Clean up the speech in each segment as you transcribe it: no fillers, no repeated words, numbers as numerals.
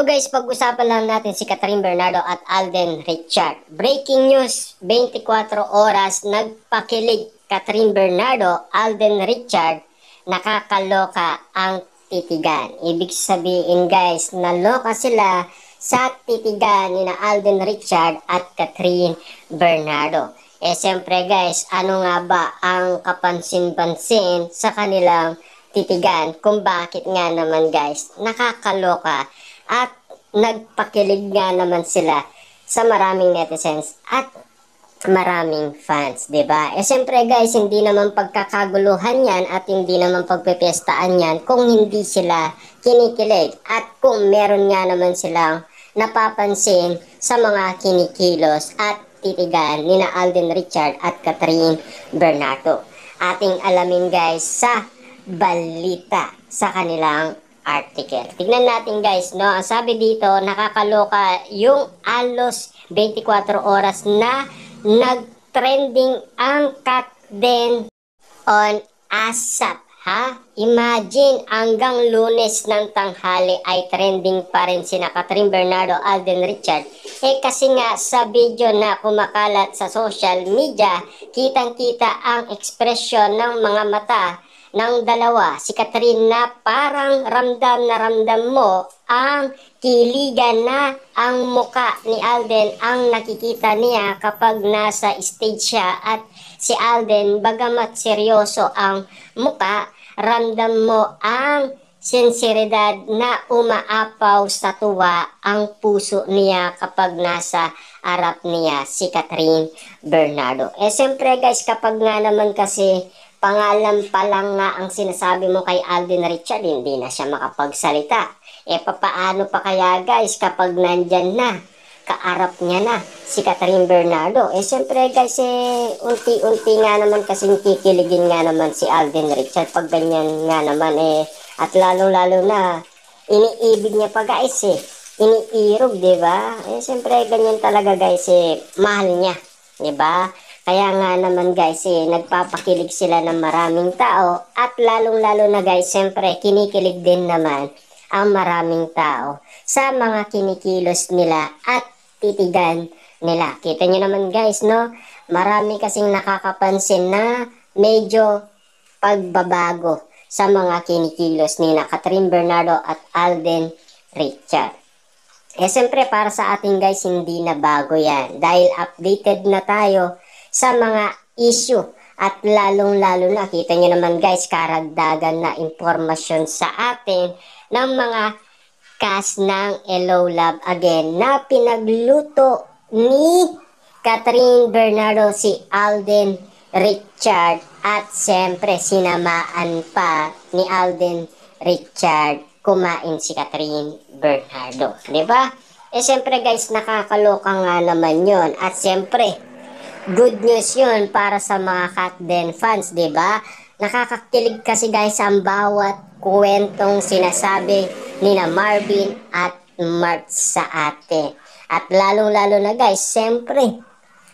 Ito guys, pag-usapan lang natin si Catherine Bernardo at Alden Richard. Breaking news, 24 oras, nagpakilig Catherine Bernardo, Alden Richard, nakakaloka ang titigan. Ibig sabihin guys, naloka sila sa titigan ni na Alden Richard at Catherine Bernardo. Siyempre guys, ano nga ba ang kapansin-pansin sa kanilang titigan kung bakit nga naman guys nakakaloka at nagpakilig nga naman sila sa maraming netizens at maraming fans, 'di ba? Siyempre guys, hindi naman pagkakaguluhan 'yan at hindi naman pagpepestaan 'yan kung hindi sila kinikilig at kung meron nga naman silang napapansin sa mga kinikilos at titigan ni na Alden Richard at Catherine Bernardo. Ating alamin guys sa balita sa kanilang article. Tignan natin guys, no? Ang sabi dito, nakakaloka yung alos 24 oras na nag-trending ang cut din on ASAP. Ha? Imagine, hanggang Lunes ng tanghali ay trending pa rin sina Catherine Bernardo, Alden Richard. Kasi nga sa video na kumakalat sa social media, kitang-kita ang ekspresyon ng mga mata ng dalawa. Si Catherine na parang ramdam na ramdam mo ang kiligan na ang muka ni Alden ang nakikita niya kapag nasa stage siya, at si Alden bagamat seryoso ang muka, ramdam mo ang sinseridad na umaapaw sa tuwa ang puso niya kapag nasa harap niya si Catherine Bernardo. Siyempre guys, kapag nga naman kasi pangalan pa lang nga ang sinasabi mo kay Alden Richard, hindi na siya makapagsalita. Papaano pa kaya guys kapag nandyan na, kaarap niya na si Catherine Bernardo? Siyempre guys, unti-unti nga naman kasing kikiligin nga naman si Alden Richard pag ganyan nga naman at lalo-lalo na iniibig niya pa guys iniirog, diba? Siyempre ganyan talaga guys, mahal niya, diba? Kaya nga naman guys, nagpapakilig sila ng maraming tao at lalong-lalo na guys, siyempre kinikilig din naman ang maraming tao sa mga kinikilos nila at titigan nila. Kita nyo naman guys, no? Marami kasing nakakapansin na medyo pagbabago sa mga kinikilos ni na Catherine Bernardo at Alden Richard. Siyempre para sa ating guys, hindi na bago yan dahil updated na tayo sa mga issue at lalong-lalo na kita nyo naman guys, karagdagan na impormasyon sa atin ng mga cast ng Hello Love Again na pinagluto ni Catherine Bernardo, si Alden Richard, at siyempre sinamaan pa ni Alden Richard kumain si Catherine Bernardo, diba? Siyempre guys, nakakaloka nga naman yon at siyempre good news yun para sa mga Katden fans, diba? Nakakakilig kasi guys ang bawat kwentong sinasabi ni na Marvin at Mark sa atin. At lalong-lalo na guys, siyempre,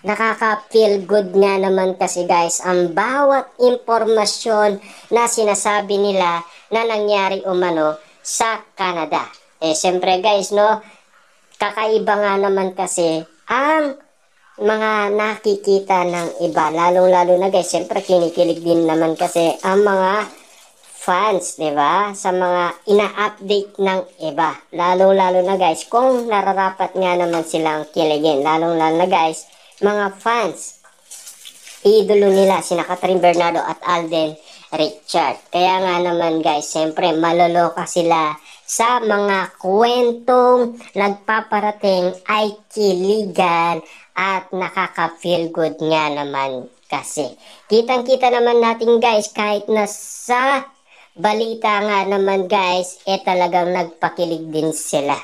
nakaka-feel good nga naman kasi guys ang bawat impormasyon na sinasabi nila na nangyari umano sa Canada. Siyempre guys, no, kakaiba nga naman kasi ang mga nakikita ng iba, lalong-lalo na guys, siyempre kinikilig din naman kasi ang mga fans, diba? Sa mga ina-update ng iba, lalong-lalo na guys, kung nararapat nga naman silang kiligin, lalong-lalo na guys, mga fans, idolo nila sina Catherine Bernardo at Alden Richard. Kaya nga naman guys, siyempre maloloka sila sa mga kwentong nagpaparating ay kiligan at nakaka-feel good nga naman kasi. Kitang-kita naman natin guys, kahit nasa balita nga naman guys, talagang nagpakilig din sila,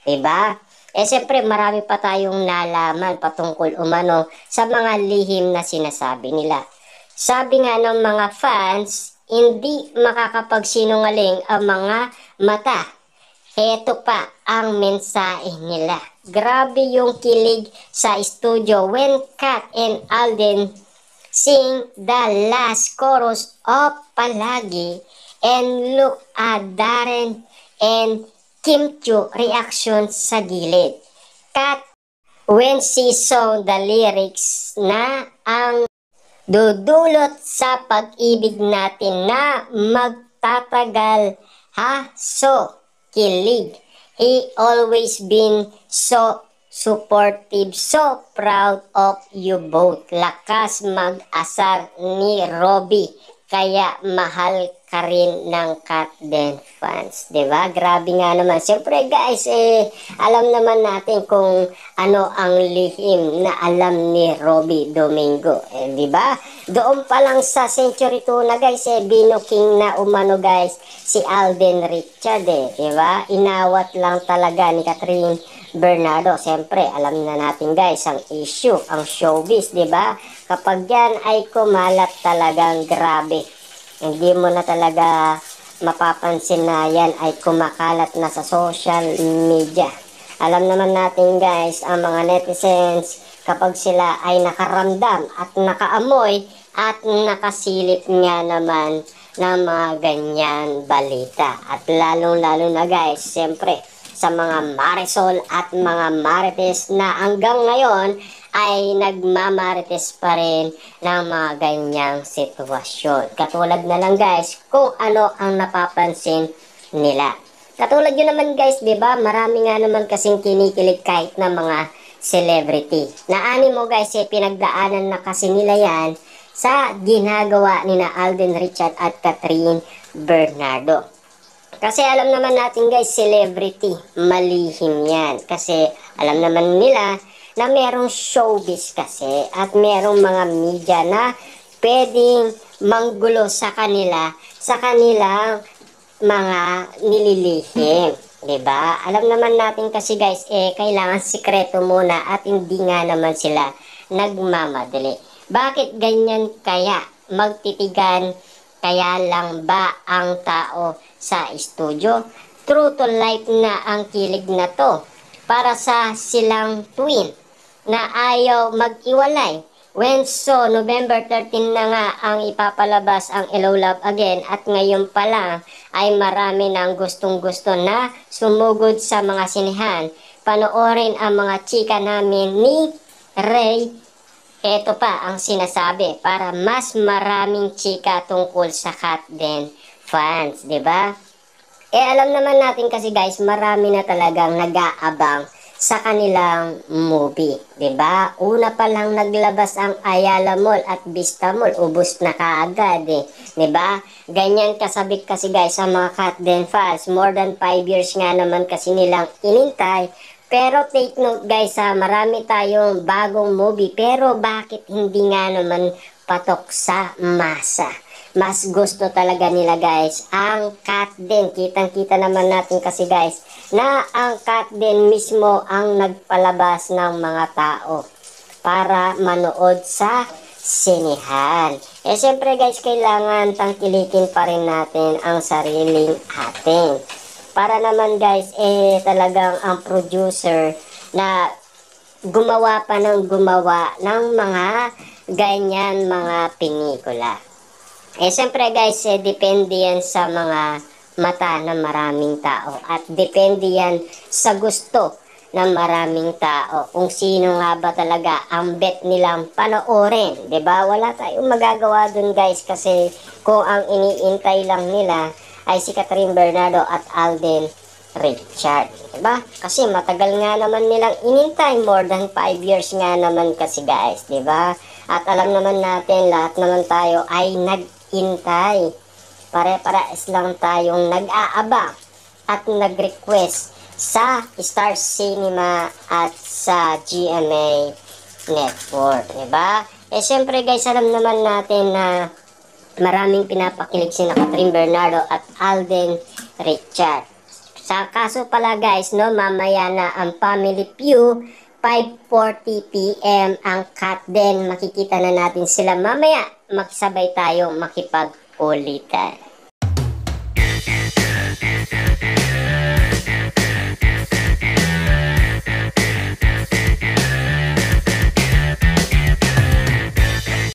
diba? Siyempre marami pa tayong nalaman patungkol umano sa mga lihim na sinasabi nila. Sabi nga ng mga fans, hindi makakapagsinungaling ang mga mata. Heto pa ang mensahe nila. Grabe yung kilig sa studio when Kat and Alden sing the last chorus of Palagi and look at Darren and Kim Chiu reaction sa gilid. Kat, when she saw the lyrics na ang dudulot sa pag-ibig natin na magtatagal, ha? So, kilig. He always been so supportive, so proud of you both. Lakas mag-asar ni Robby. Kaya mahal ka rin ng Kat Den fans. Diba? Grabe nga naman. Siyempre guys, alam naman natin kung ano ang lihim na alam ni Robby Domingo. Diba? Doon pa lang sa Century 2 na guys, binuking na umano guys si Alden Richard. Diba? Inawat lang talaga ni Catherine Bernardo. Siyempre, alam na natin guys ang issue, ang showbiz, diba? Kapag yan ay kumalat talagang grabe. Hindi mo na talaga mapapansin na yan ay kumakalat na sa social media. Alam naman natin guys, ang mga netizens, kapag sila ay nakaramdam at nakaamoy at nakasilip nga naman ng mga ganyan balita. At lalong-lalo na guys, siyempre, sa mga Marisol at mga Marites na hanggang ngayon ay nagmamarites pa rin ng mga ganyang sitwasyon. Katulad na lang guys kung ano ang napapansin nila. Katulad yun naman guys, di ba? Marami nga naman kasing kinikilig kahit na mga celebrity. Naani mo guys, pinagdaanan na kasi nila yan sa ginagawa ni na Alden Richard at Catherine Bernardo. Kasi alam naman natin guys, celebrity, malihim yan. Kasi alam naman nila na merong showbiz kasi at merong mga media na pwedeng manggulo sa kanila, sa kanilang mga nililihim. Diba? Alam naman natin kasi guys, kailangan sikreto muna at hindi nga naman sila nagmamadali. Bakit ganyan kaya? Magtitigan kaya lang ba ang tao sa studio? True to life na ang kilig na to para sa silang twin na ayaw mag-iwalay. When so, November 13 na nga ang ipapalabas ang Hello Love Again at ngayon pa lang ay marami nang gustong-gusto na sumugod sa mga sinihan. Panoorin ang mga chika namin ni Ray. Ito pa ang sinasabi para mas maraming chika tungkol sa Kat Den fans, 'di ba? Alam naman natin kasi guys, marami na talagang nag-aabang sa kanilang movie, 'di ba? Una pa lang naglabas ang Ayala Mall at Vista Mall, ubos na kaagad 'di ba? Ganyan kasabik kasi guys sa mga Kat Den fans, more than 5 years nga naman kasi nilang inintay. Pero take note guys, marami tayong bagong movie pero bakit hindi nga naman patok sa masa? Mas gusto talaga nila guys ang Kat Den. Kitang-kita naman natin kasi guys na ang Kat Den mismo ang nagpalabas ng mga tao para manood sa sinihan. Siyempre guys, kailangan tangkilikin pa rin natin ang sariling atin. Para naman guys, talagang ang producer na gumawa pa ng gumawa ng mga ganyan mga pelikula. Siyempre guys, depende yan sa mga mata ng maraming tao at depende yan sa gusto ng maraming tao. Kung sino nga ba talaga ang bet nilang panoorin, 'di ba? Wala tayong magagawa dun guys kasi kung ang iniintay lang nila ay si Catherine Bernardo at Alden Richard. Diba? Kasi matagal nga naman nilang inintay. More than 5 years nga naman kasi guys. Diba? At alam naman natin, lahat naman tayo ay nag-intay. Pare-pares lang tayong nag-aabang at nag-request sa Star Cinema at sa GMA Network. Diba? Siyempre guys, alam naman natin na maraming pinapakilig si Catherine Bernardo at Alden Richard. Sa kaso pala guys, no, mamaya na ang Family Feud, 5:40 PM ang Kat Den. Makikita na natin sila mamaya. Magsabay tayo makipag-ulitan.